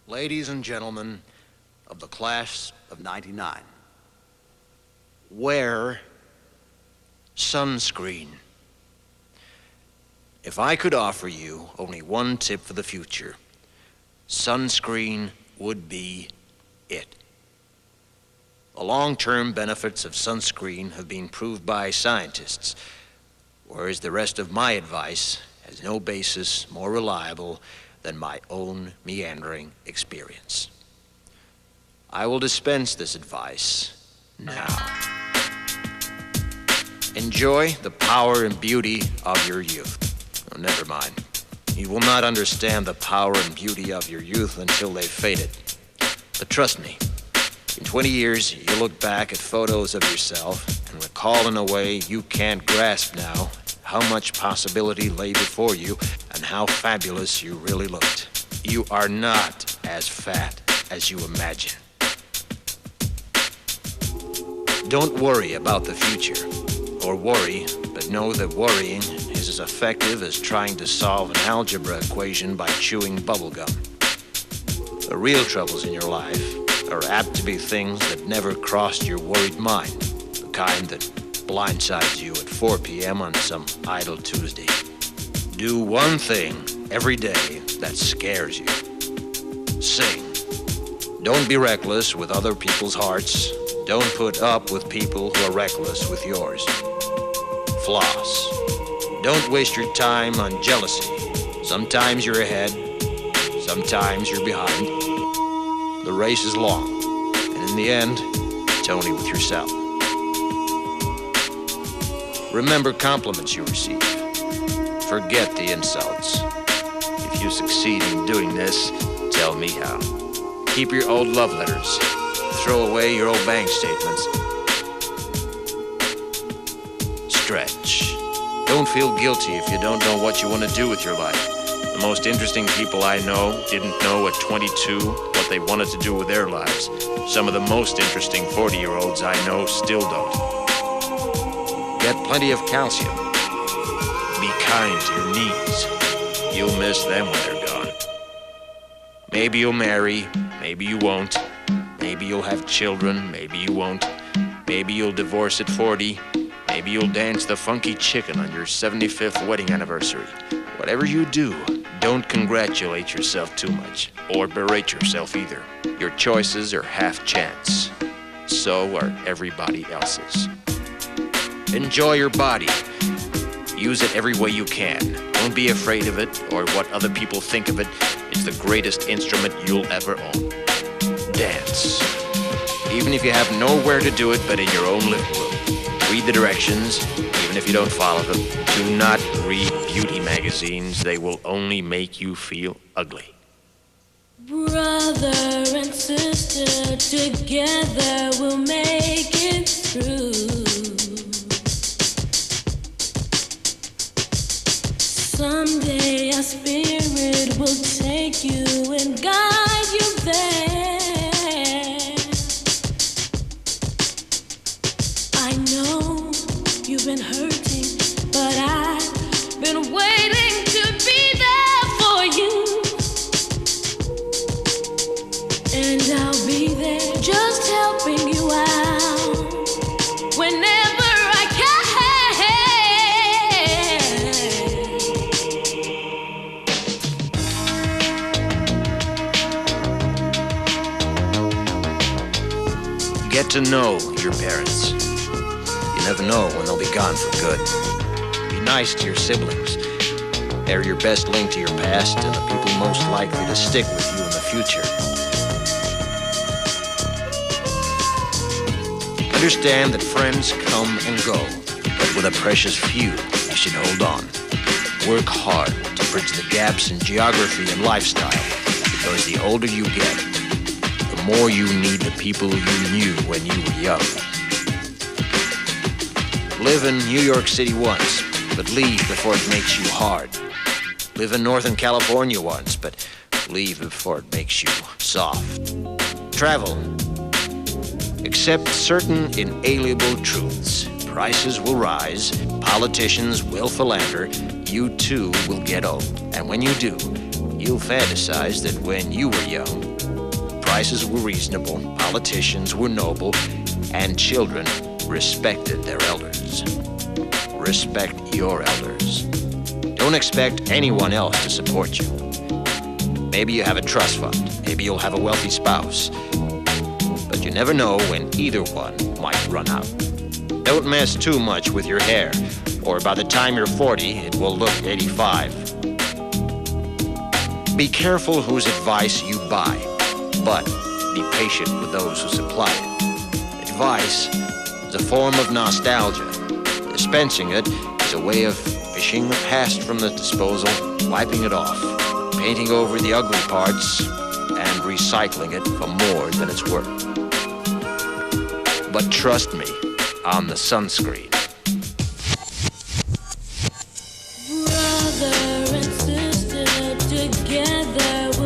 Ladies and gentlemen of the class of '99, wear sunscreen. If I could offer you only one tip for the future, sunscreen would be it. The long-term benefits of sunscreen have been proved by scientists, whereas the rest of my advice has no basis more reliable than my own meandering experience. I will dispense this advice now. Enjoy the power and beauty of your youth. Oh, never mind. You will not understand the power and beauty of your youth until they've faded. But trust me, in 20 years, you'll look back at photos of yourself and recall in a way you can't grasp now how much possibility lay before you and how fabulous you really looked. You are not as fat as you imagine. Don't worry about the future, or worry, but know that worrying is as effective as trying to solve an algebra equation by chewing bubblegum. The real troubles in your life are apt to be things that never crossed your worried mind, the kind that blindsides you at 4 p.m. on some idle Tuesday. Do one thing every day that scares you. Sing. Don't be reckless with other people's hearts. Don't put up with people who are reckless with yours. Floss. Don't waste your time on jealousy. Sometimes you're ahead, sometimes you're behind. The race is long, and in the end, it's only with yourself. Remember compliments you receive. Forget the insults. If you succeed in doing this, tell me how. Keep your old love letters. Throw away your old bank statements. Stretch. Don't feel guilty if you don't know what you want to do with your life. The most interesting people I know didn't know at 22 what they wanted to do with their lives. Some of the most interesting 40-year-olds I know still don't. Get plenty of calcium. Be kind to your knees. You'll miss them when they're gone. Maybe you'll marry, maybe you won't. Maybe you'll have children, maybe you won't. Maybe you'll divorce at 40. Maybe you'll dance the funky chicken on your 75th wedding anniversary. Whatever you do, don't congratulate yourself too much, or berate yourself either. Your choices are half chance. So are everybody else's. Enjoy your body. Use it every way you can. Don't be afraid of it or what other people think of it. It's the greatest instrument you'll ever own. Dance. Even if you have nowhere to do it but in your own living room. Read the directions, even if you don't follow them. Do not read beauty magazines. They will only make you feel ugly. Brother and sister, together we'll make it through. Someday our spirit will take you and guide you there. I know you've been hurting, but I've been waiting to be there for you. And I'll be there just helping you out whenever I can. Get to know your parents. You never know when they'll be gone for good. Be nice to your siblings. They're your best link to your past and the people most likely to stick with you in the future. Understand that friends come and go, but with a precious few, you should hold on. Work hard to bridge the gaps in geography and lifestyle, because the older you get, the more you need the people you knew when you were young. Live in New York City once, but leave before it makes you hard. Live in Northern California once, but leave before it makes you soft. Travel. Accept certain inalienable truths. Prices will rise, politicians will philander, you too will get old. And when you do, you'll fantasize that when you were young, prices were reasonable, politicians were noble, and children respected their elders. Respect your elders. Don't expect anyone else to support you. Maybe you have a trust fund. Maybe you'll have a wealthy spouse. But you never know when either one might run out. Don't mess too much with your hair, or by the time you're 40, it will look 85. Be careful whose advice you buy, but be patient with those who supply it. Advice is a form of nostalgia. Dispensing it is a way of fishing the past from the disposal, wiping it off, painting over the ugly parts, and recycling it for more than it's worth. But trust me on the sunscreen. Brother and sister together